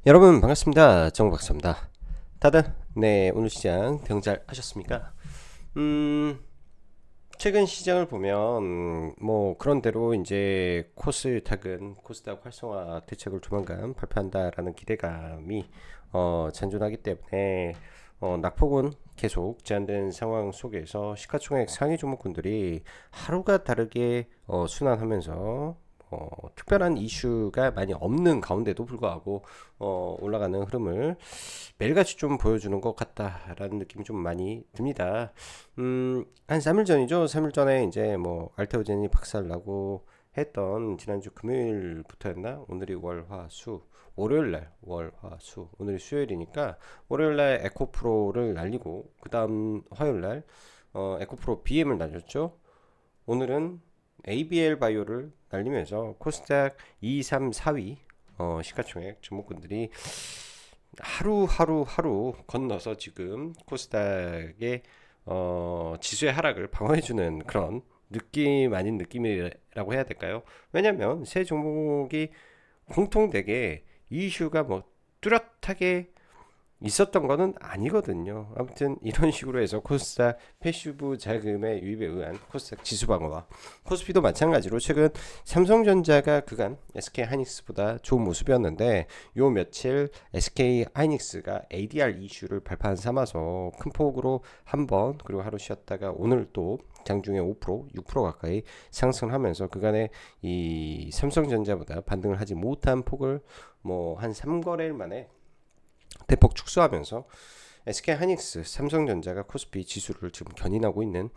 여러분 반갑습니다. 정박사입니다. 다들 오늘 시장 대응 잘 하셨습니까? 최근 시장을 보면 뭐 그런대로 이제 코스닥 활성화 대책을 조만간 발표한다라는 기대감이 잔존하기 때문에 낙폭은 계속 제한된 상황 속에서 시가총액 상위 종목군들이 하루가 다르게 순환하면서 특별한 이슈가 많이 없는 가운데도 불구하고 올라가는 흐름을 매일같이 좀 보여주는 것 같다라는 느낌이 좀 많이 듭니다. 한 3일 전이죠. 3일 전에 이제 뭐 알테오젠이 박살나고 했던 지난주 금요일부터였나? 오늘이 월화수 월요일날 월화수 오늘이 수요일이니까 월요일날 에코프로를 날리고 그 다음 화요일날 에코프로 BM을 날렸죠. 오늘은 ABL 바이오를 날리면서 코스닥 2, 3, 4위 시가총액 종목군들이 하루 건너서 지금 코스닥의 지수의 하락을 방어해주는 그런 느낌 아닌 느낌이라고 해야 될까요? 왜냐면 세 종목이 공통되게 이슈가 뭐 뚜렷하게 있었던 거는 아니거든요. 아무튼 이런 식으로 해서 코스닥 패시브 자금의 유입에 의한 코스닥 지수 방어와 코스피도 마찬가지로 최근 삼성전자가 그간 SK 하이닉스보다 좋은 모습이었는데 요 며칠 SK 하이닉스가 ADR 이슈를 발판 삼아서 큰 폭으로 한번 그리고 하루 쉬었다가 오늘 또 장중에 5%, 6% 가까이 상승하면서 그간의 이 삼성전자보다 반등을 하지 못한 폭을 뭐 한 3거래일 만에 대폭 축소하면서 SK 하이닉스, 삼성전자가 코스피 지수를 지금 견인하고 있는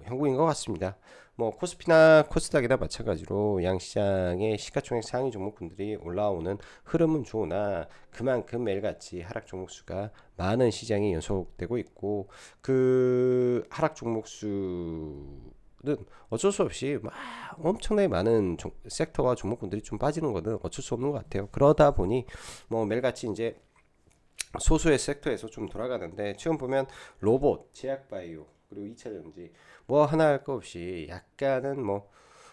형국인 것 같습니다. 뭐 코스피나 코스닥이나 마찬가지로 양시장의 시가총액 상위 종목군들이 올라오는 흐름은 좋으나 그만큼 매일같이 하락 종목수가 많은 시장이 연속되고 있고 그 하락 종목수 는 어쩔 수 없이 막 엄청나게 많은 섹터와 종목군들이 좀 빠지는 거는 어쩔 수 없는 것 같아요. 그러다 보니 뭐 매일같이 이제 소수의 섹터에서 좀 돌아가는데 지금 보면 로봇, 제약바이오 그리고 2차전지 뭐 하나 할 거 없이 약간은 뭐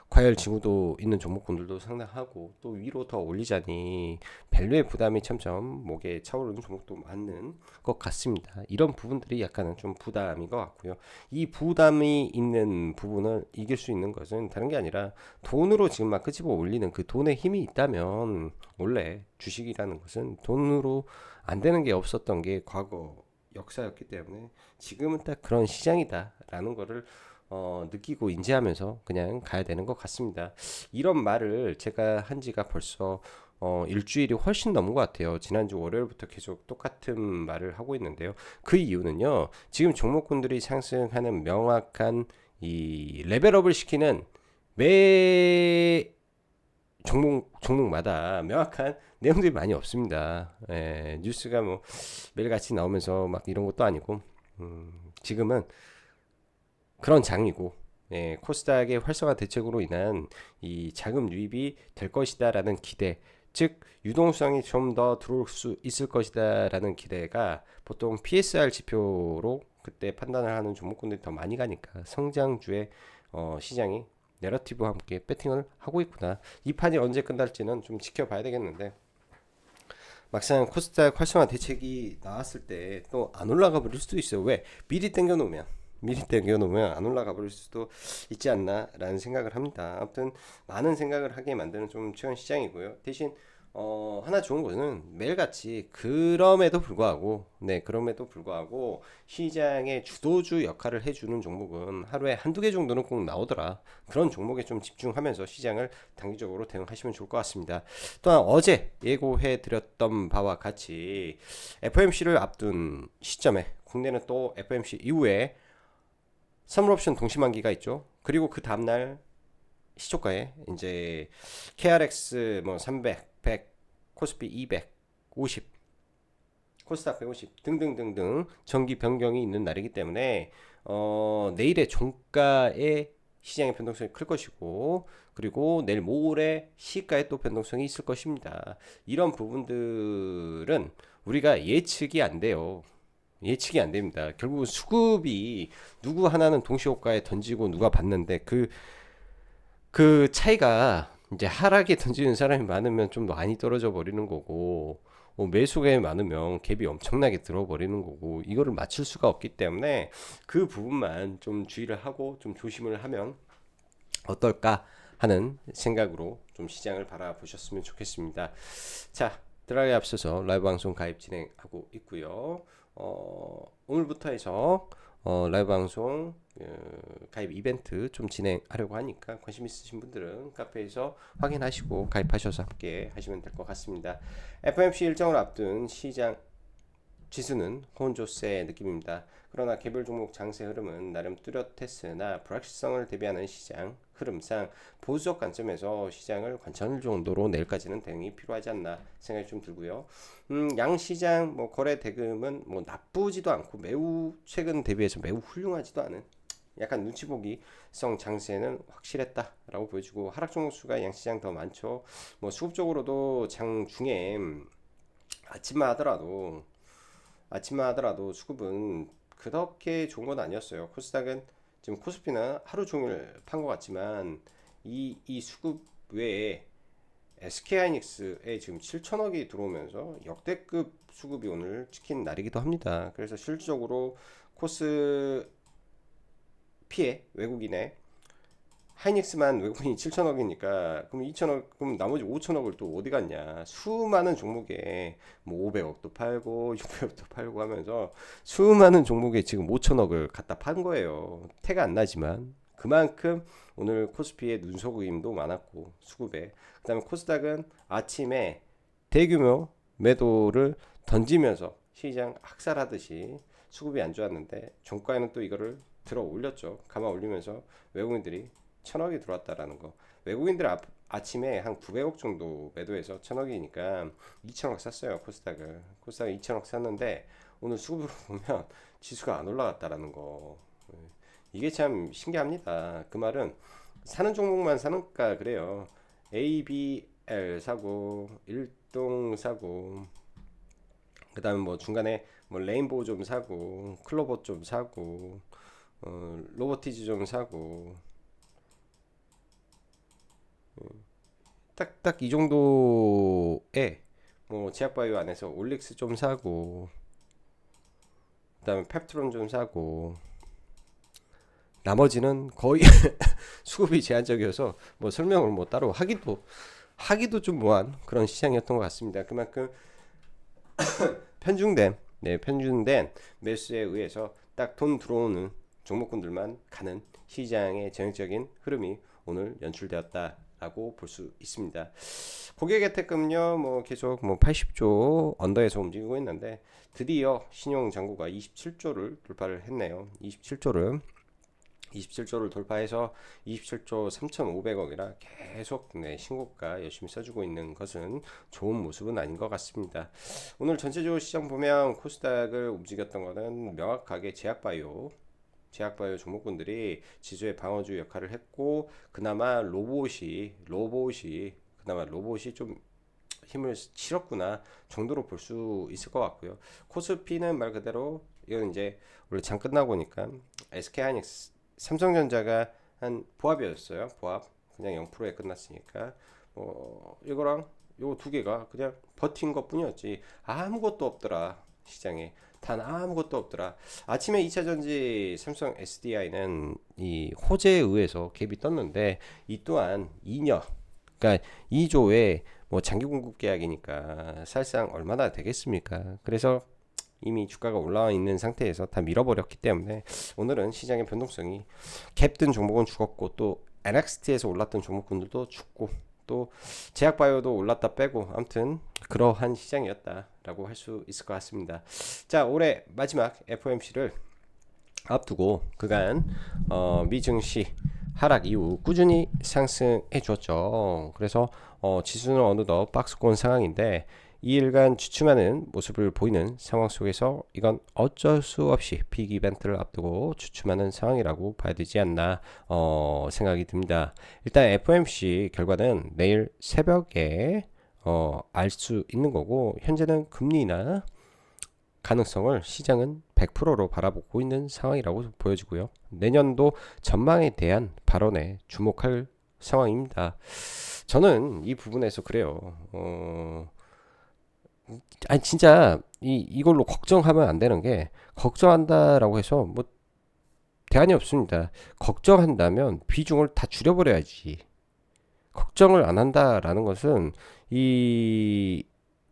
과열 징후도 있는 종목군들도 상당하고 또 위로 더 올리자니 밸류의 부담이 점점 목에 차오르는 종목도 많은 것 같습니다. 이런 부분들이 약간은 좀 부담인 것 같고요. 이 부담이 있는 부분을 이길 수 있는 것은 다른 게 아니라 돈으로 지금 막 끄집어 올리는 그 돈의 힘이 있다면 원래 주식이라는 것은 돈으로 안 되는 게 없었던 게 과거 역사였기 때문에 지금은 딱 그런 시장이다라는 거를 느끼고 인지하면서 그냥 가야 되는 것 같습니다. 이런 말을 제가 한 지가 벌써 일주일이 훨씬 넘은 것 같아요. 지난주 월요일부터 계속 똑같은 말을 하고 있는데요. 그 이유는요. 지금 종목군들이 상승하는 명확한 이 레벨업을 시키는 매 종목마다 명확한 내용들이 많이 없습니다. 뉴스가 뭐 매일같이 나오면서 막 이런 것도 아니고 지금은 그런 장이고 코스닥의 활성화 대책으로 인한 이 자금 유입이 될 것이다라는 기대, 즉 유동성이 좀 더 들어올 수 있을 것이다라는 기대가 보통 PSR 지표로 그때 판단을 하는 종목군들이 더 많이 가니까 성장주의 시장이 내러티브와 함께 배팅을 하고 있구나. 이 판이 언제 끝날지는 좀 지켜봐야 되겠는데 막상 코스닥 활성화 대책이 나왔을 때 또 안 올라가 버릴 수도 있어요. 왜? 미리 땡겨놓으면 안 올라가 버릴 수도 있지 않나라는 생각을 합니다. 아무튼 많은 생각을 하게 만드는 좀 최근 시장이고요. 대신 하나 좋은 거는 매일같이 그럼에도 불구하고 시장의 주도주 역할을 해주는 종목은 하루에 한두 개 정도는 꼭 나오더라. 그런 종목에 좀 집중하면서 시장을 단기적으로 대응하시면 좋을 것 같습니다. 또한 어제 예고해 드렸던 바와 같이 FOMC를 앞둔 시점에 국내는 또 FOMC 이후에 선물옵션 동시만기가 있죠. 그리고 그 다음날 시초가에 이제 KRX 뭐 300, 100, 코스피 200, 50, 코스닥 150 등등등등 정기 변경이 있는 날이기 때문에 내일의 종가의 시장의 변동성이 클 것이고 그리고 내일 모레 시가의 또 변동성이 있을 것입니다. 이런 부분들은 우리가 예측이 안 돼요. 예측이 안 됩니다. 결국은 수급이 누구 하나는 동시호가에 던지고 누가 받는데 그 차이가 이제 하락에 던지는 사람이 많으면 좀 많이 떨어져 버리는 거고, 매수가 많으면 갭이 엄청나게 들어버리는 거고, 이거를 맞출 수가 없기 때문에 그 부분만 좀 주의를 하고 좀 조심을 하면 어떨까 하는 생각으로 좀 시장을 바라보셨으면 좋겠습니다. 자, 들어가기 앞서서 라이브 방송 가입 진행하고 있고요. 오늘부터 해서 라이브 방송 가입 이벤트 좀 진행하려고 하니까 관심 있으신 분들은 카페에서 확인하시고 가입하셔서 함께 하시면 될 것 같습니다. FOMC 일정을 앞둔 시장 지수는 혼조세 느낌입니다. 그러나 개별 종목 장세 흐름은 나름 뚜렷했으나 불확실성을 대비하는 시장 흐름상 보수적 관점에서 시장을 관찰 정도로 내일까지는 대응이 필요하지 않나 생각이 좀 들고요. 양시장 뭐 거래 대금은 뭐 나쁘지도 않고 매우 최근 대비해서 매우 훌륭하지도 않은 약간 눈치 보기성 장세는 확실했다라고 보여주고, 하락 종목 수가 양시장 더 많죠. 뭐 수급적으로도 장 중에 아침만 하더라도 수급은 그렇게 좋은 건 아니었어요. 코스닥은 지금 코스피는 하루 종일 판 것 같지만 이 수급 외에 SK하이닉스에 지금 7천억이 들어오면서 역대급 수급이 오늘 찍힌 날이기도 합니다. 그래서 실질적으로 코스피에 외국인의 하이닉스만 외국인이 7천억이니까 그럼 2천억, 그럼 나머지 5천억을 또 어디 갔냐. 수많은 종목에 뭐 500억도 팔고 600억도 팔고 하면서 수많은 종목에 지금 5천억을 갖다 판 거예요. 태가 안 나지만 그만큼 오늘 코스피의 눈속임도 많았고 수급에, 그 다음에 코스닥은 아침에 대규모 매도를 던지면서 시장 학살하듯이 수급이 안 좋았는데 종가에는 또 이거를 들어 올렸죠. 감아 올리면서 외국인들이 천억이 들어왔다라는 거. 외국인들 아침에 한 900억 정도 매도해서 천억이니까 2천억 샀어요. 코스닥을 2천억 샀는데 오늘 수급으로 보면 지수가 안 올라갔다라는 거. 이게 참 신기합니다. 그 말은 사는 종목만 사는까 그래요. ABL 사고 일동 사고, 그 다음에 뭐 중간에 뭐 레인보우 좀 사고 클로버 좀 사고 로보티즈 좀 사고, 딱 이 정도에 뭐 제약바이오 안에서 올릭스 좀 사고, 그다음에 펩트론 좀 사고, 나머지는 거의 수급이 제한적이어서 뭐 설명을 뭐 따로 하기도 좀 뭐한 그런 시장이었던 것 같습니다. 그만큼 편중된 매수에 의해서 딱 돈 들어오는 종목군들만 가는 시장의 전형적인 흐름이 오늘 연출되었다라고 볼 수 있습니다. 고객 혜택금요, 뭐 계속 뭐 80조 언더에서 움직이고 있는데 드디어 신용 잔고가 27조를 돌파를 했네요. 27조를 돌파해서 27조 3,500억이라 계속 신고가 열심히 써주고 있는 것은 좋은 모습은 아닌 것 같습니다. 오늘 전체적으로 시장 보면 코스닥을 움직였던 것은 명확하게 제약바이오 종목군들이 지수의 방어주 역할을 했고, 그나마 로봇이 좀 힘을 실었구나 정도로 볼 수 있을 것 같고요. 코스피는 말 그대로 이건 이제 원래 장 끝나고 보니까 SK하이닉스 삼성전자가 한 보합이었어요. 그냥 0%에 끝났으니까 이거랑 요 두 개가 그냥 버틴 것 뿐이었지 아무것도 없더라. 시장에 단 아무것도 없더라. 아침에 2차전지 삼성 SDI는 이 호재에 의해서 갭이 떴는데 이 또한 2년, 그러니까 2조의 뭐 장기 공급 계약이니까 사실상 얼마나 되겠습니까? 그래서 이미 주가가 올라와 있는 상태에서 다 밀어버렸기 때문에 오늘은 시장의 변동성이 갭든 종목은 죽었고, 또 NXT에서 올랐던 종목군들도 죽고, 또 제약바이오도 올랐다 빼고, 아무튼 그러한 시장이었다라고 할 수 있을 것 같습니다. 자, 올해 마지막 FOMC를 앞두고 그간 미 증시 하락 이후 꾸준히 상승해 주었죠. 그래서 지수는 어느덧 박스권 상황인데 2일간 주춤하는 모습을 보이는 상황 속에서 이건 어쩔 수 없이 빅 이벤트를 앞두고 주춤하는 상황이라고 봐야 되지 않나 생각이 듭니다. 일단 FOMC 결과는 내일 새벽에 알 수 있는 거고, 현재는 금리나 가능성을 시장은 100%로 바라보고 있는 상황이라고 보여지고요. 내년도 전망에 대한 발언에 주목할 상황입니다. 저는 이 부분에서 그래요. 아니 진짜 이걸로 걱정하면 안 되는 게 걱정한다라고 해서 뭐 대안이 없습니다. 걱정한다면 비중을 다 줄여버려야지. 걱정을 안 한다라는 것은 이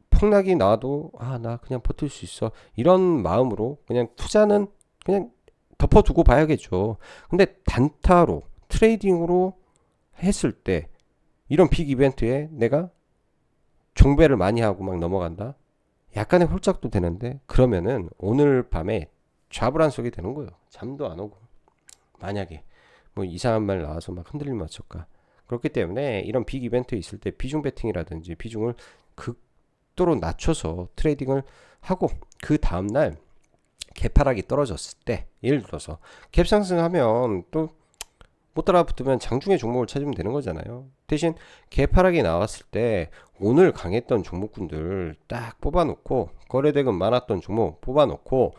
폭락이 나와도 나 그냥 버틸 수 있어 이런 마음으로 그냥 투자는 그냥 덮어두고 봐야겠죠. 근데 단타로 트레이딩으로 했을 때 이런 빅 이벤트에 내가 종배를 많이 하고 막 넘어간다. 약간의 홀짝도 되는데 그러면은 오늘 밤에 좌불안석이 되는 거예요. 잠도 안 오고 만약에 뭐 이상한 말 나와서 막 흔들리면 어쩔까. 그렇기 때문에 이런 빅 이벤트 있을 때 비중 베팅이라든지 비중을 극도로 낮춰서 트레이딩을 하고 그 다음날 개파락이 떨어졌을 때 예를 들어서 갭 상승하면 또 못 따라붙으면 장중에 종목을 찾으면 되는 거잖아요. 대신 개파락이 나왔을 때 오늘 강했던 종목군들 딱 뽑아놓고 거래대금 많았던 종목 뽑아놓고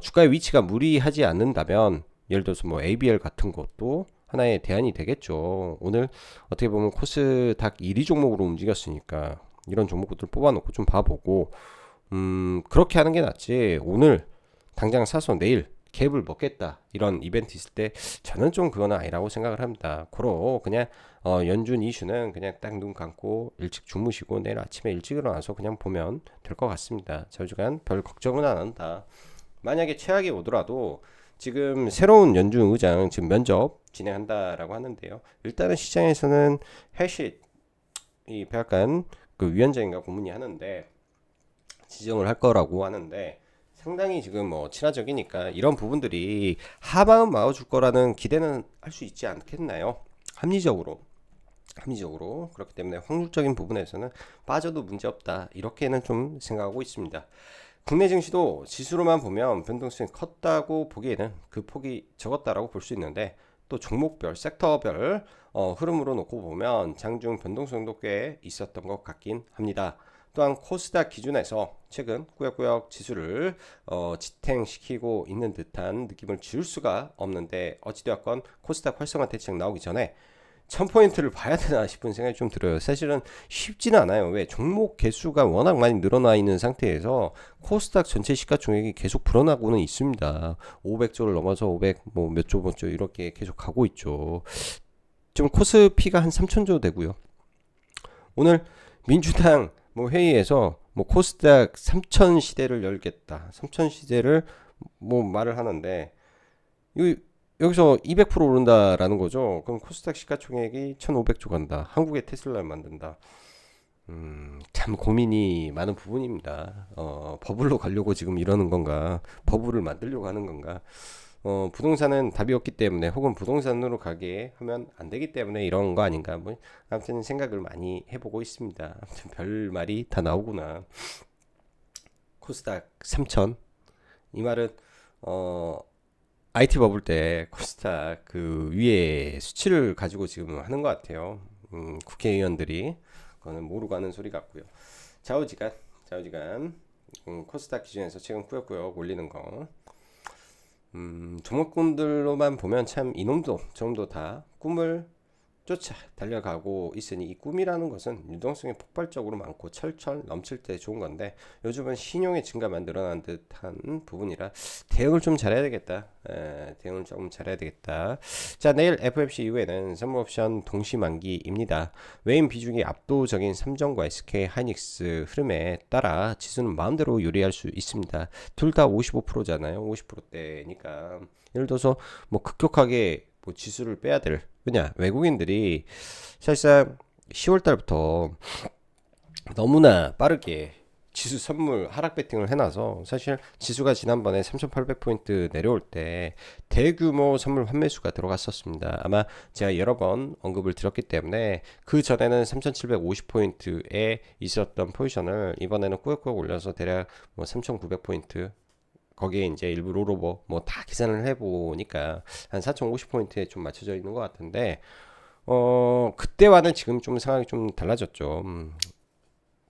주가의 위치가 무리하지 않는다면 예를 들어서 뭐 ABL 같은 것도 하나의 대안이 되겠죠. 오늘 어떻게 보면 코스닥 1위 종목으로 움직였으니까 이런 종목들 뽑아놓고 좀 봐보고 그렇게 하는 게 낫지. 오늘 당장 사서 내일 갭을 먹겠다 이런 이벤트 있을 때 저는 좀 그건 아니라고 생각을 합니다. 고로 그냥 연준 이슈는 그냥 딱 눈 감고 일찍 주무시고 내일 아침에 일찍 일어나서 그냥 보면 될 것 같습니다. 저주간 별 걱정은 안 한다. 만약에 최악이 오더라도 지금 새로운 연준 의장 지금 면접 진행한다라고 하는데요. 일단은 시장에서는 해시 이 백악관 그 위원장인가 고문이 하는데 지정을 할 거라고 하는데 상당히 지금 뭐 친화적이니까 이런 부분들이 하방은 막아줄 거라는 기대는 할 수 있지 않겠나요? 합리적으로 그렇기 때문에 확률적인 부분에서는 빠져도 문제 없다 이렇게는 좀 생각하고 있습니다. 국내 증시도 지수로만 보면 변동성이 컸다고 보기에는 그 폭이 적었다라고 볼 수 있는데 또 종목별 섹터별 흐름으로 놓고 보면 장중 변동성도 꽤 있었던 것 같긴 합니다. 또한 코스닥 기준에서 최근 꾸역꾸역 지수를 지탱시키고 있는 듯한 느낌을 지울 수가 없는데 어찌되었건 코스닥 활성화 대책 나오기 전에 1000포인트를 봐야 되나 싶은 생각이 좀 들어요. 사실은 쉽지는 않아요. 왜? 종목 개수가 워낙 많이 늘어나 있는 상태에서 코스닥 전체 시가총액이 계속 불어나고는 있습니다. 500조를 넘어서 500 뭐 몇 조 이렇게 계속 가고 있죠. 지금 코스피가 한 3000조 되고요. 오늘 민주당 뭐 회의에서 뭐 코스닥 3000 시대를 열겠다. 3000 시대를 뭐 말을 하는데 여기서 200% 오른다라는 거죠. 그럼 코스닥 시가총액이 1500조 간다. 한국의 테슬라를 만든다. 참 고민이 많은 부분입니다. 버블로 가려고 지금 이러는 건가? 버블을 만들려고 하는 건가? 부동산은 답이 없기 때문에 혹은 부동산으로 가게 하면 안 되기 때문에 이런 거 아닌가? 뭐 아무튼 생각을 많이 해보고 있습니다. 아무튼 별 말이 다 나오구나. 코스닥 3000. 이 말은 IT 버블 때 코스닥 그 위에 수치를 가지고 지금 하는 것 같아요. 국회의원들이 그거는 모르고 하는 소리 같고요. 좌우지간 코스닥 기준에서 최근 꾸역꾸역 올리는 거. 종목군들로만 보면 참 이놈도 저놈도 다 꿈을 쫓아 달려가고 있으니 이 꿈이라는 것은 유동성이 폭발적으로 많고 철철 넘칠 때 좋은 건데 요즘은 신용의 증가만 늘어난 듯한 부분이라 대응을 좀 잘해야 되겠다. 대응을 좀 잘해야 되겠다. 자, 내일 FOMC 이후에는 선물옵션 동시만기입니다. 외인 비중이 압도적인 삼성과 SK 하이닉스 흐름에 따라 지수는 마음대로 요리할 수 있습니다. 둘 다 55%잖아요. 50%대니까 예를 들어서 뭐 급격하게 뭐 지수를 빼야 될 왜냐 외국인들이 사실상 10월 달부터 너무나 빠르게 지수 선물 하락 베팅을 해놔서 사실 지수가 지난번에 3,800포인트 내려올 때 대규모 선물 환매수가 들어갔었습니다. 아마 제가 여러 번 언급을 드렸기 때문에 그 전에는 3,750포인트에 있었던 포지션을 이번에는 꾸역꾸역 올려서 대략 뭐 3,900포인트 거기에 이제 일부 롤오버 뭐 다 계산을 해보니까 한 4,050포인트에 좀 맞춰져 있는 것 같은데 그때와는 지금 좀 상황이 좀 달라졌죠.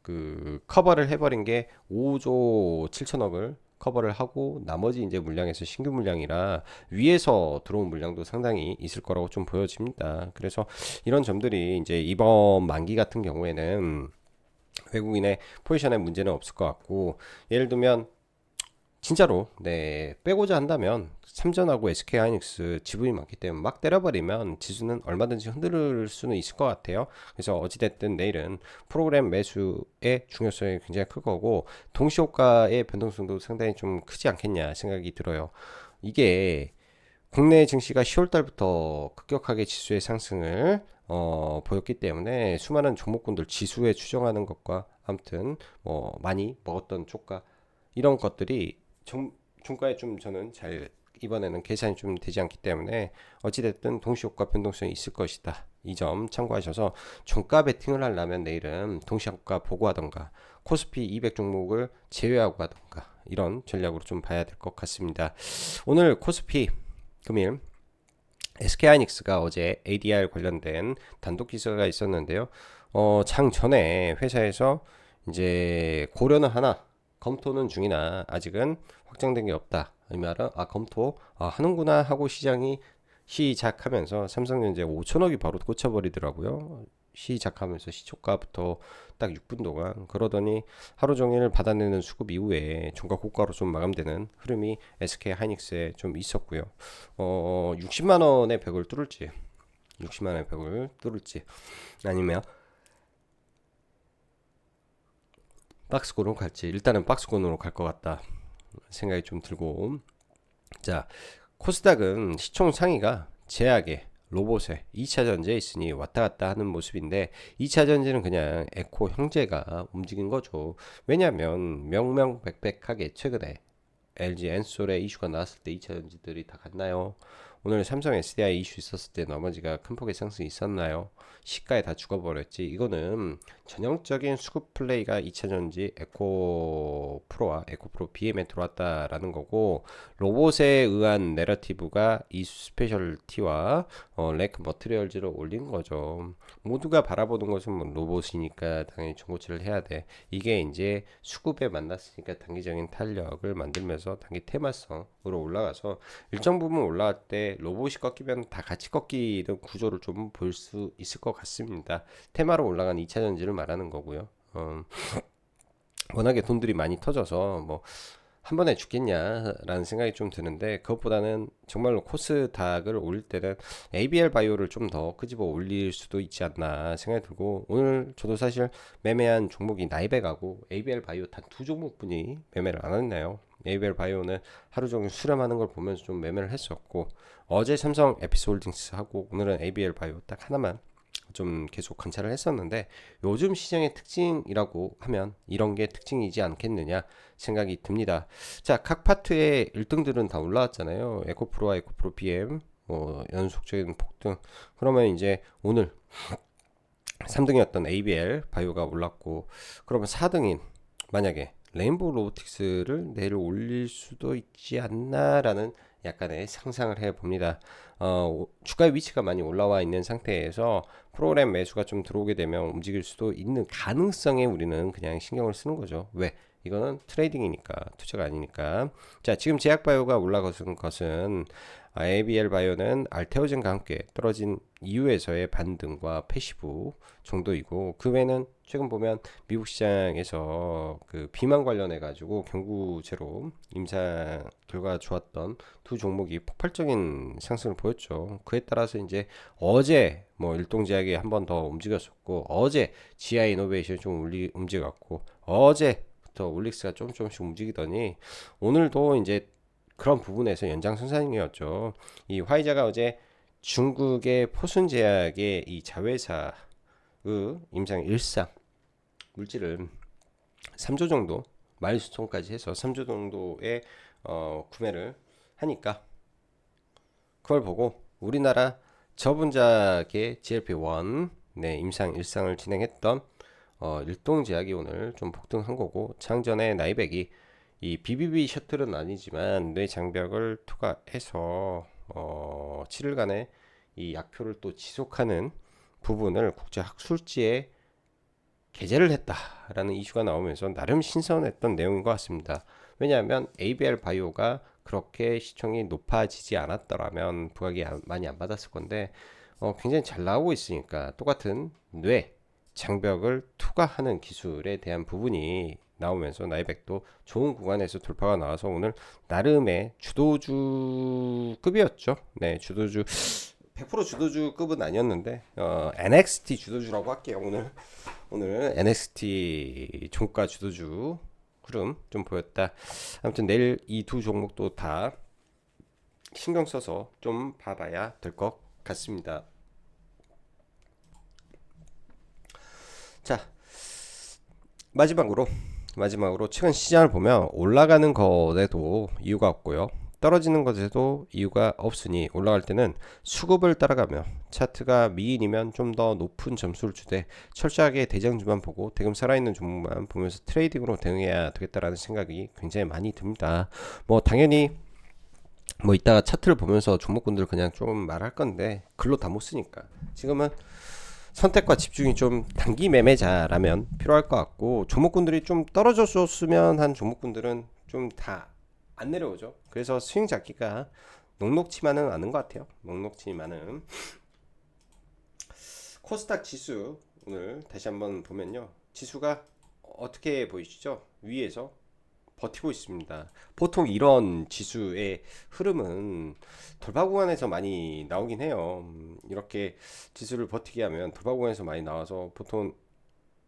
그 커버를 해버린 게 5조 7천억을 커버를 하고 나머지 이제 물량에서 신규 물량이라 위에서 들어온 물량도 상당히 있을 거라고 좀 보여집니다. 그래서 이런 점들이 이제 이번 만기 같은 경우에는 외국인의 포지션에 문제는 없을 것 같고, 예를 들면 진짜로 빼고자 한다면 삼전하고 SK하이닉스 지분이 많기 때문에 막 때려버리면 지수는 얼마든지 흔들 수는 있을 것 같아요. 그래서 어찌됐든 내일은 프로그램 매수의 중요성이 굉장히 클 거고, 동시효과의 변동성도 상당히 좀 크지 않겠냐 생각이 들어요. 이게 국내 증시가 10월 달부터 급격하게 지수의 상승을 보였기 때문에 수많은 종목군들 지수에 추정하는 것과 아무튼 뭐 많이 먹었던 초가 이런 것들이 종가에 좀 저는 잘 이번에는 계산이 좀 되지 않기 때문에 어찌됐든 동시효과 변동성이 있을 것이다. 이 점 참고하셔서 종가 베팅을 하려면 내일은 동시효과 보고 하던가 코스피 200 종목을 제외하고 하던가 이런 전략으로 좀 봐야 될 것 같습니다. 오늘 코스피 금일 SK하이닉스가 어제 ADR 관련된 단독 기사가 있었는데요. 장 전에 회사에서 이제 고려는 하나 검토는 중이나 아직은 확정된 게 없다. 이 말은 검토 하는구나 하고 시장이 시작하면서 삼성전자 5천억이 바로 꽂혀버리더라고요. 시작하면서 시초가부터 딱 6분 동안 그러더니 하루 종일 받아내는 수급 이후에 종가 고가로 좀 마감되는 흐름이 SK 하이닉스에 좀 있었고요. 60만 원의 벽을 뚫을지 60만 원의 벽을 뚫을지 아니면 박스권으로 갈지, 일단은 박스권으로 갈 것 같다 생각이 좀 들고, 자 코스닥은 시총 상위가 제약에 로봇에 2차 전지에 있으니 왔다 갔다 하는 모습인데 2차 전지는 그냥 에코 형제가 움직인 거죠. 왜냐하면 명명백백하게 최근에 LG 엔솔의 이슈가 나왔을 때 2차 전지들이 다 갔나요? 오늘 삼성 SDI 이슈 있었을 때 나머지가 큰 폭의 상승이 있었나요? 시가에 다 죽어버렸지. 이거는 전형적인 수급 플레이가 2차 전지 에코 프로와 에코 프로 BM에 들어왔다라는 거고, 로봇에 의한 내러티브가 이 스페셜티와 레크 머트리얼즈를 올린 거죠. 모두가 바라보는 것은 뭐 로봇이니까 당연히 중고치를 해야 돼. 이게 이제 수급에 만났으니까 단기적인 탄력을 만들면서 단기 테마성으로 올라가서 일정 부분 올라갈 때 로봇이 꺾이면 다 같이 꺾이는 구조를 좀 볼 수 있을 것 같습니다. 테마로 올라간 2차 전지를 말하는 거고요. 워낙에 돈들이 많이 터져서 뭐 한 번에 죽겠냐라는 생각이 좀 드는데, 그것보다는 정말로 코스닥을 올릴 때는 ABL 바이오를 좀 더 끄집어 올릴 수도 있지 않나 생각이 들고, 오늘 저도 사실 매매한 종목이 나이백하고 ABL 바이오 단 두 종목뿐이 매매를 안 했나요? ABL 바이오는 하루 종일 수렴하는 걸 보면서 좀 매매를 했었고, 어제 삼성 에피스홀딩스 하고 오늘은 ABL 바이오 딱 하나만 좀 계속 관찰을 했었는데, 요즘 시장의 특징이라고 하면 이런 게 특징이지 않겠느냐 생각이 듭니다. 자, 각 파트의 1등들은 다 올라왔잖아요. 에코프로와 에코프로 BM 뭐 연속적인 폭등. 그러면 이제 오늘 3등이었던 ABL 바이오가 올랐고, 그러면 4등인 만약에 레인보우 로보틱스를 내일 올릴 수도 있지 않나라는 약간의 상상을 해봅니다. 주가의 위치가 많이 올라와 있는 상태에서 프로그램 매수가 좀 들어오게 되면 움직일 수도 있는 가능성에 우리는 그냥 신경을 쓰는 거죠. 왜? 이거는 트레이딩이니까, 투자가 아니니까. 자, 지금 제약바이오가 올라가는 것은 ABL 바이오는 알테오젠과 함께 떨어진 이후에서의 반등과 패시브 정도이고, 그 외에는 최근 보면 미국 시장에서 그 비만 관련해 가지고 경구제로 임상 결과가 좋았던 두 종목이 폭발적인 상승을 보였죠. 그에 따라서 이제 어제 뭐 일동제약이 한 번 더 움직였었고, 어제 GI 이노베이션이 좀 움직였고, 어제부터 올릭스가 조금씩 움직이더니 오늘도 이제 그런 부분에서 연장선상이었죠. 이 화이자가 어제 중국의 포순제약의 이 자회사의 임상 1상 물질을 3조 정도 마일스톤까지 해서 3조 정도의 구매를 하니까, 그걸 보고 우리나라 저분작의 GLP-1 임상 1상을 진행했던 일동제약이 오늘 좀 폭등한 거고, 장전에 나이백이 이 BBB 셔틀은 아니지만 뇌 장벽을 투과해서 7일간의 이 약효를 또 지속하는 부분을 국제 학술지에 게재를 했다라는 이슈가 나오면서 나름 신선했던 내용인 것 같습니다. 왜냐하면 ABL 바이오가 그렇게 시총이 높아지지 않았더라면 부각이 많이 안 받았을 건데 굉장히 잘 나오고 있으니까 똑같은 뇌 장벽을 투과하는 기술에 대한 부분이 나오면서 나이백도 좋은 구간에서 돌파가 나와서 오늘 나름의 주도주급이었죠. 네, 주도주 100% 주도주급은 아니었는데 NXT 주도주라고 할게요. 오늘 NXT 종가 주도주 흐름 좀 보였다. 아무튼 내일 이 두 종목도 다 신경 써서 좀 봐봐야 될 것 같습니다. 자, 마지막으로 최근 시장을 보면 올라가는 것에도 이유가 없고요. 떨어지는 것에도 이유가 없으니 올라갈 때는 수급을 따라가며 차트가 미인이면 좀 더 높은 점수를 주되 철저하게 대장주만 보고 대금 살아있는 종목만 보면서 트레이딩으로 대응해야 되겠다라는 생각이 굉장히 많이 듭니다. 뭐 당연히 뭐 이따가 차트를 보면서 종목군들 그냥 좀 말할 건데 글로 다 못 쓰니까 지금은 선택과 집중이 좀 단기 매매자라면 필요할 것 같고 종목군들이 좀 떨어졌었으면 한 종목군들은 좀 다 안 내려오죠. 그래서 스윙 잡기가 녹록치만은 않은 것 같아요. 녹록치만은 코스닥 지수 오늘 다시 한번 보면요. 지수가 어떻게 보이시죠? 위에서 버티고 있습니다. 보통 이런 지수의 흐름은 돌파 구간에서 많이 나오긴 해요. 이렇게 지수를 버티게 하면 돌파 구간에서 많이 나와서 보통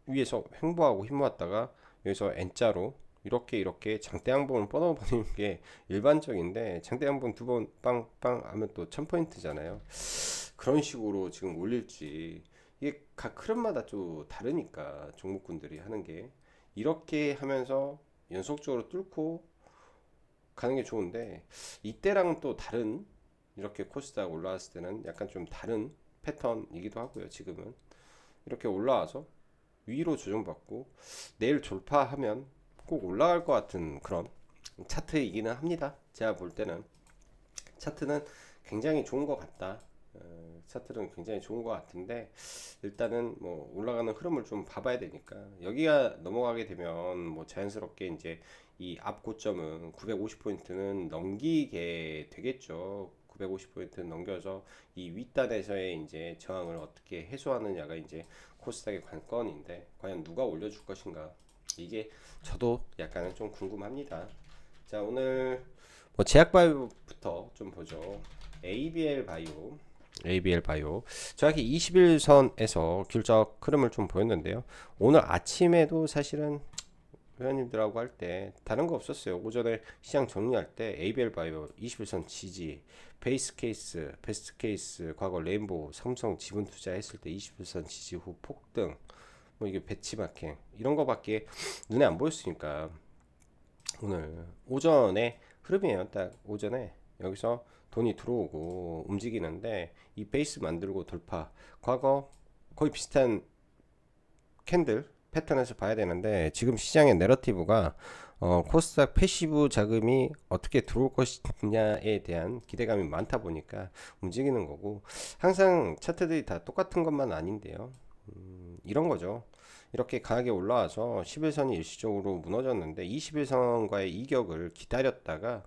위에서 횡보하고 힘모았다가 여기서 N자로 이렇게 장대 양봉을 뻗어버리는 게 일반적인데 장대 양봉 두 번 빵빵 하면 또 1000포인트잖아요. 그런 식으로 지금 올릴지 이게 각 흐름마다 좀 다르니까 종목군들이 하는 게 이렇게 하면서 연속적으로 뚫고 가는 게 좋은데 이때랑 또 다른 이렇게 코스닥 올라왔을 때는 약간 좀 다른 패턴이기도 하고요. 지금은 이렇게 올라와서 위로 조정받고 내일 돌파하면 꼭 올라갈 것 같은 그런 차트이기는 합니다. 제가 볼 때는 차트는 굉장히 좋은 것 같다. 차트는 굉장히 좋은 것 같은데 일단은 뭐 올라가는 흐름을 좀 봐봐야 되니까 여기가 넘어가게 되면 뭐 자연스럽게 이제 이 앞 고점은 950포인트는 넘기게 되겠죠. 950포인트는 넘겨서 이 윗단에서의 이제 저항을 어떻게 해소하느냐가 이제 코스닥의 관건인데 과연 누가 올려줄 것인가 이게 저도 약간은 좀 궁금합니다. 자 오늘 뭐 제약바이오부터 좀 보죠. ABL 바이오 정확히 21선에서 귤적 흐름을 좀 보였는데요. 오늘 아침에도 사실은 회원님들하고 할 때 다른 거 없었어요. 오전에 시장 정리할 때 ABL 바이오 21선 지지, 베이스 케이스, 베스트 케이스, 과거 레인보우, 삼성 지분 투자했을 때 21선 지지 후 폭등, 뭐 이게 배치마킹 이런 거밖에 눈에 안 보였으니까 오늘 오전에 흐름이에요. 딱 오전에 여기서 돈이 들어오고 움직이는데 이 베이스 만들고 돌파 과거 거의 비슷한 캔들 패턴에서 봐야 되는데 지금 시장의 내러티브가 코스닥 패시브 자금이 어떻게 들어올 것이냐에 대한 기대감이 많다 보니까 움직이는 거고 항상 차트들이 다 똑같은 것만 아닌데요. 이런 거죠. 이렇게 강하게 올라와서 11선이 일시적으로 무너졌는데 21선과의 이격을 기다렸다가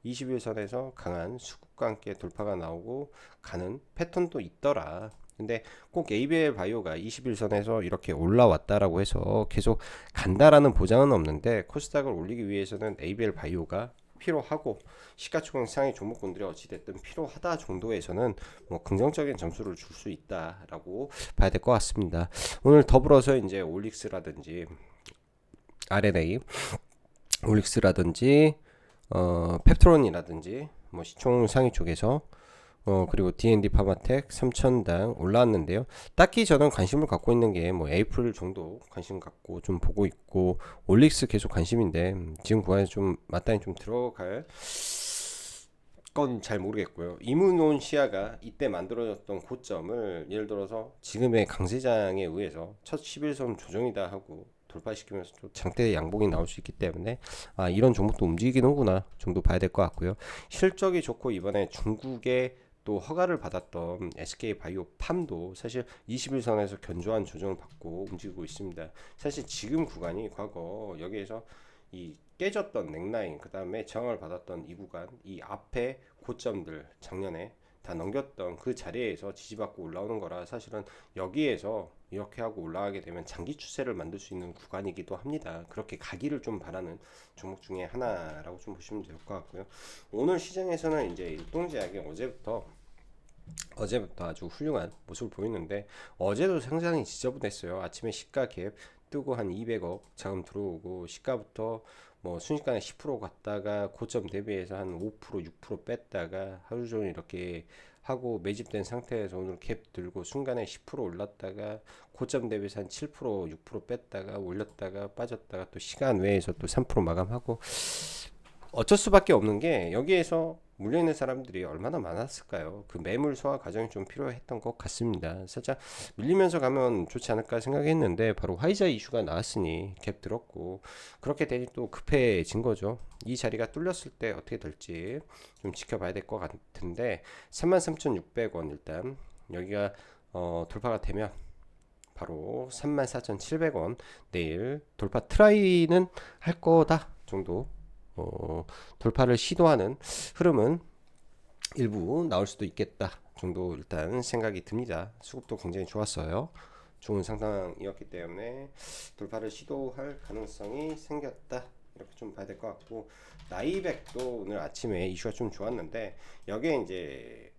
21선에서 강한 수급과 함께 돌파가 나오고 가는 패턴도 있더라. 근데 꼭 ABL 바이오가 21선에서 이렇게 올라왔다라고 해서 계속 간다라는 보장은 없는데 코스닥을 올리기 위해서는 ABL 바이오가 필요하고 시가총액 상위 종목군들이 어찌됐든 필요하다 정도에서는 뭐 긍정적인 점수를 줄 수 있다라고 봐야 될 것 같습니다. 오늘 더불어서 이제 올릭스라든지 RNA, 올릭스라든지 펩트론이라든지 뭐 시총 상위 쪽에서 그리고 D&D 파마텍 3,000당 올라왔는데요. 딱히 저는 관심을 갖고 있는 게 뭐 에이프릴 정도 관심 갖고 좀 보고 있고 올릭스 계속 관심인데 지금 구간에 좀 마땅히 좀 들어갈 건 잘 모르겠고요. 이무논시아가 이때 만들어졌던 고점을 예를 들어서 지금의 강세장에 의해서 첫 11선 조정이다 하고 돌파시키면서 또 장대 양봉이 나올 수 있기 때문에 이런 종목도 움직이는구나 정도 봐야 될 것 같고요. 실적이 좋고 이번에 중국의 또 허가를 받았던 SK 바이오팜도 사실 21선에서 견조한 조정을 받고 움직이고 있습니다. 사실 지금 구간이 과거 여기에서 이 깨졌던 넥라인, 그 다음에 저항을 받았던 이 구간, 이 앞에 고점들 작년에 다 넘겼던 그 자리에서 지지받고 올라오는 거라, 사실은 여기에서 이렇게 하고 올라가게 되면 장기 추세를 만들 수 있는 구간이기도 합니다. 그렇게 가기를 좀 바라는 종목 중에 하나라고 좀 보시면 될 것 같고요. 오늘 시장에서는 이제 일동제약이 어제부터 아주 훌륭한 모습을 보이는데, 어제도 상당히 지저분했어요. 아침에 시가 갭 뜨고 한 200억 자금 들어오고, 시가부터 뭐 순식간에 10% 갔다가 고점 대비해서 한 5%, 6% 뺐다가 하루 종일 이렇게 하고 매집된 상태에서 오늘 갭 들고 순간에 10% 올랐다가 고점 대비해서 한 7%, 6% 뺐다가 올렸다가 빠졌다가 또 시간 외에서 또 3% 마감하고, 어쩔 수밖에 없는 게, 여기에서 물려있는 사람들이 얼마나 많았을까요? 그 매물 소화 과정이 좀 필요했던 것 같습니다. 살짝 밀리면서 가면 좋지 않을까 생각했는데, 바로 화이자 이슈가 나왔으니 갭 들었고, 그렇게 되니 또 급해진 거죠. 이 자리가 뚫렸을 때 어떻게 될지 좀 지켜봐야 될 것 같은데, 33,600원 일단 여기가 돌파가 되면 바로 34,700원 내일 돌파 트라이는 할 거다 정도, 돌파를 시도하는 흐름은 일부 나올 수도 있겠다 정도 일단 생각이 듭니다. 수급도 굉장히 좋았어요. 좋은 상황이었기 때문에 돌파를 시도할 가능성이 생겼다, 이렇게 좀 봐야 될 것 같고, 나이백도 오늘 아침에 이슈가 좀 좋았는데, 여기에 이제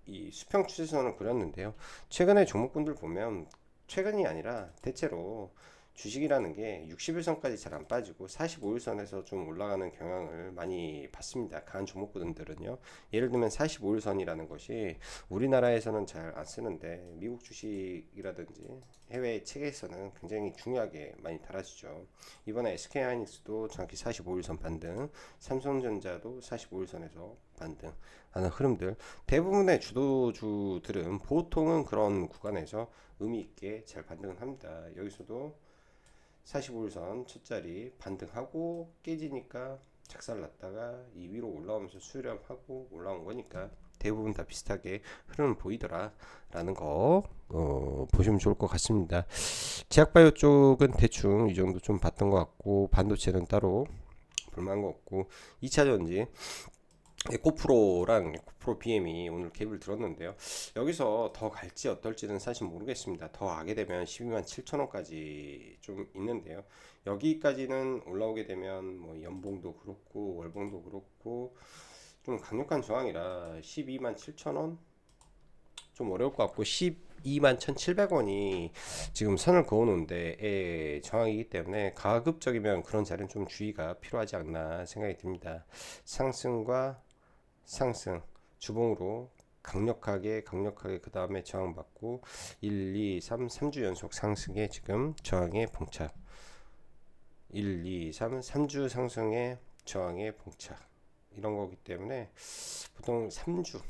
이 수평 추세선을 그렸는데요. 최근에 종목군들 보면, 최근이 아니라 대체로 주식이라는 게 60일선까지 잘 안 빠지고 45일선에서 좀 올라가는 경향을 많이 받습니다. 강한 종목군들은요. 예를 들면 45일선이라는 것이 우리나라에서는 잘 안 쓰는데, 미국 주식이라든지 해외 책에서는 굉장히 중요하게 많이 다뤄지죠. 이번에 SK하이닉스도 정확히 45일선 반등, 삼성전자도 45일선에서 반등 하는 흐름들, 대부분의 주도주들은 보통은 그런 구간에서 의미 있게 잘 반등을 합니다. 여기서도 45일선 첫 자리 반등하고 깨지니까 착살났다가 이 위로 올라오면서 수렴하고 올라온 거니까 대부분 다 비슷하게 흐름을 보이더라 라는 거 보시면 좋을 것 같습니다. 제약바이오 쪽은 대충 이 정도 좀 봤던 것 같고, 반도체는 따로 볼만한 것 같고, 2차전지 에코프로랑 에코프로 BM이 오늘 갭을 들었는데요. 여기서 더 갈지 어떨지는 사실 모르겠습니다. 더 가게 되면 12만 7천 원까지 좀 있는데요. 여기까지는 올라오게 되면 뭐 연봉도 그렇고 월봉도 그렇고 좀 강력한 저항이라 12만 7천 원 좀 어려울 것 같고, 12만 1,700원이 지금 선을 그어놓은데 저항이기 때문에 가급적이면 그런 자리는 좀 주의가 필요하지 않나 생각이 듭니다. 상승과 상승 주봉으로 강력하게 그 다음에 저항받고 1, 2, 3주 연속 상승에 지금 저항에 봉착, 1, 2, 3주 상승에 저항에 봉착, 이런 거기 때문에 보통 3주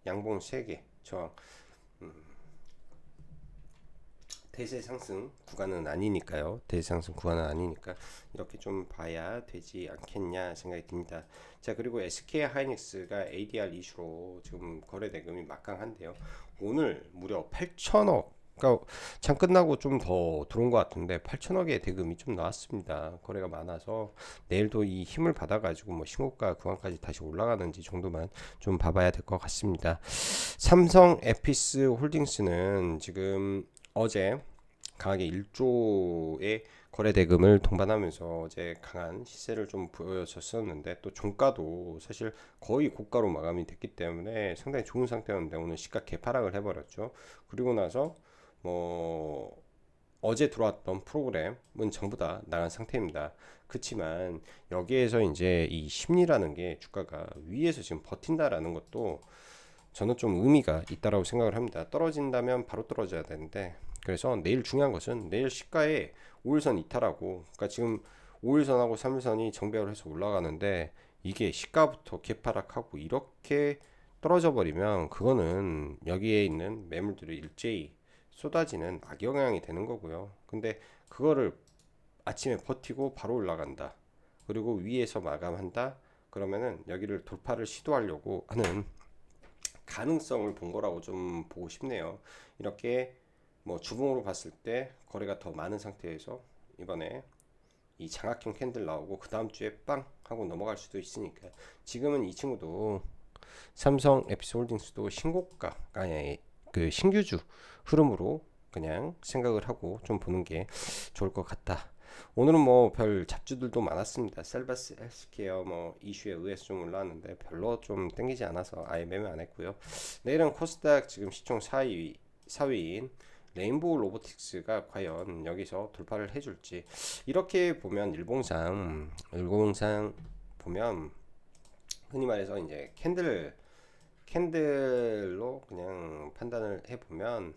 양봉 3개 저항, 대세 상승 구간은 아니니까요. 대세 상승 구간은 아니니까 이렇게 좀 봐야 되지 않겠냐 생각이 듭니다. 자, 그리고 SK 하이닉스가 ADR 이슈로 지금 거래 대금이 막강한데요. 오늘 무려 8천억, 그러니까 장 끝나고 좀 더 들어온 것 같은데 8천억의 대금이 좀 나왔습니다. 거래가 많아서 내일도 이 힘을 받아가지고 뭐 신고가 구간까지 다시 올라가는지 정도만 좀 봐봐야 될 것 같습니다. 삼성 에피스 홀딩스는 지금 어제 강하게 1조의 거래 대금을 동반하면서 어제 강한 시세를 좀 보여줬었는데, 또 종가도 사실 거의 고가로 마감이 됐기 때문에 상당히 좋은 상태였는데 오늘 시가 개파락을 해버렸죠. 그리고 나서 뭐 어제 들어왔던 프로그램은 전부 다 나간 상태입니다. 그렇지만 여기에서 이제 이 심리라는 게 주가가 위에서 지금 버틴다라는 것도 저는 좀 의미가 있다라고 생각을 합니다. 떨어진다면 바로 떨어져야 되는데, 그래서 내일 중요한 것은 내일 시가에 5일선 이탈하고, 그러니까 지금 5일선하고 3일선이 정배열 해서 올라가는데, 이게 시가부터 개파락하고 이렇게 떨어져 버리면 그거는 여기에 있는 매물들이 일제히 쏟아지는 악영향이 되는 거고요. 근데 그거를 아침에 버티고 바로 올라간다, 그리고 위에서 마감한다, 그러면은 여기를 돌파를 시도하려고 하는 가능성을 본 거라고 좀 보고 싶네요. 이렇게 뭐 주봉으로 봤을 때 거래가 더 많은 상태에서 이번에 이 장악형 캔들 나오고 그 다음 주에 빵 하고 넘어갈 수도 있으니까 지금은 이 친구도 삼성 에피스홀딩스도 신고가 아니 그 신규주 흐름으로 그냥 생각을 하고 좀 보는 게 좋을 것 같다. 오늘은 뭐 별 잡주들도 많았습니다. 셀바스 헬스케어 뭐 이슈에 의해서 좀 올라왔는데 별로 좀 땡기지 않아서 아예 매매 안 했고요. 내일은 코스닥 지금 시총 4위인 레인보우 로보틱스가 과연 여기서 돌파를 해줄지. 이렇게 보면 일봉상 보면 흔히 말해서 이제 캔들로 그냥 판단을 해보면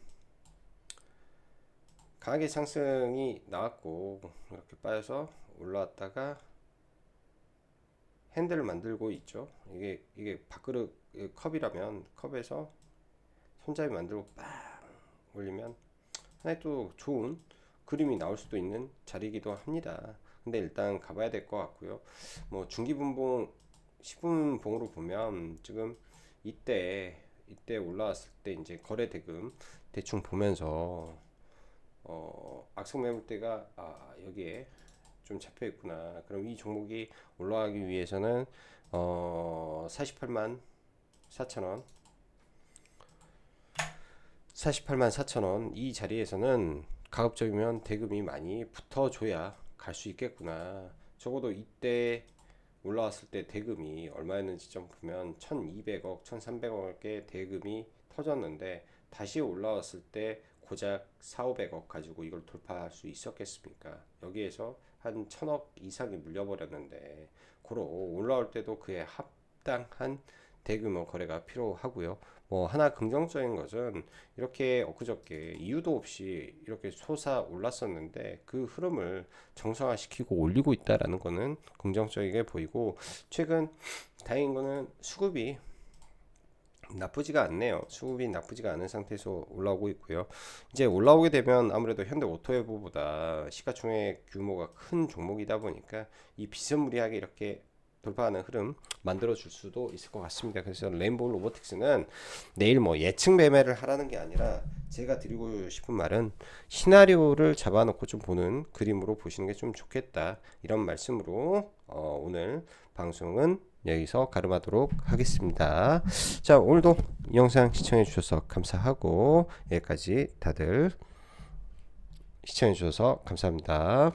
강하게 상승이 나왔고 이렇게 빠져서 올라왔다가 핸들을 만들고 있죠. 이게 밥그릇 컵이라면 컵에서 손잡이 만들고 빵 올리면 하나의 또 좋은 그림이 나올 수도 있는 자리이기도 합니다. 근데 일단 가봐야 될 것 같고요. 뭐 중기분봉 10분 봉으로 보면 지금 이때 올라왔을 때 이제 거래 대금 대충 보면서 악성 매물대가 여기에 좀 잡혀 있구나. 그럼 이 종목이 올라가기 위해서는 48만 4천원 48만 4천원 이 자리에서는 가급적이면 대금이 많이 붙어줘야 갈 수 있겠구나. 적어도 이때 올라왔을 때 대금이 얼마였는지 좀 보면 1200억 1300억의 대금이 터졌는데 다시 올라왔을 때 고작 4,500억 가지고 이걸 돌파할 수 있었겠습니까? 여기에서 한 1000억 이상이 물려버렸는데 고로 올라올 때도 그에 합당한 대규모 거래가 필요하고요. 뭐 하나 긍정적인 것은 이렇게 엊그저께 이유도 없이 이렇게 솟아 올랐었는데 그 흐름을 정상화시키고 올리고 있다라는 거는 긍정적이게 보이고 최근 다행인 거는 수급이 나쁘지가 않네요. 수급이 나쁘지가 않은 상태에서 올라오고 있고요. 이제 올라오게 되면 아무래도 현대오토웨브보다 시가총액 규모가 큰 종목이다 보니까 이 비스무리하게 이렇게 돌파하는 흐름 만들어 줄 수도 있을 것 같습니다. 그래서 레인보우 로보틱스는 내일 뭐 예측 매매를 하라는 게 아니라 제가 드리고 싶은 말은 시나리오를 잡아놓고 좀 보는 그림으로 보시는 게 좀 좋겠다. 이런 말씀으로 오늘 방송은 여기서 가름하도록 하겠습니다. 자, 오늘도 영상 시청해 주셔서 감사하고 여기까지 다들 시청해 주셔서 감사합니다.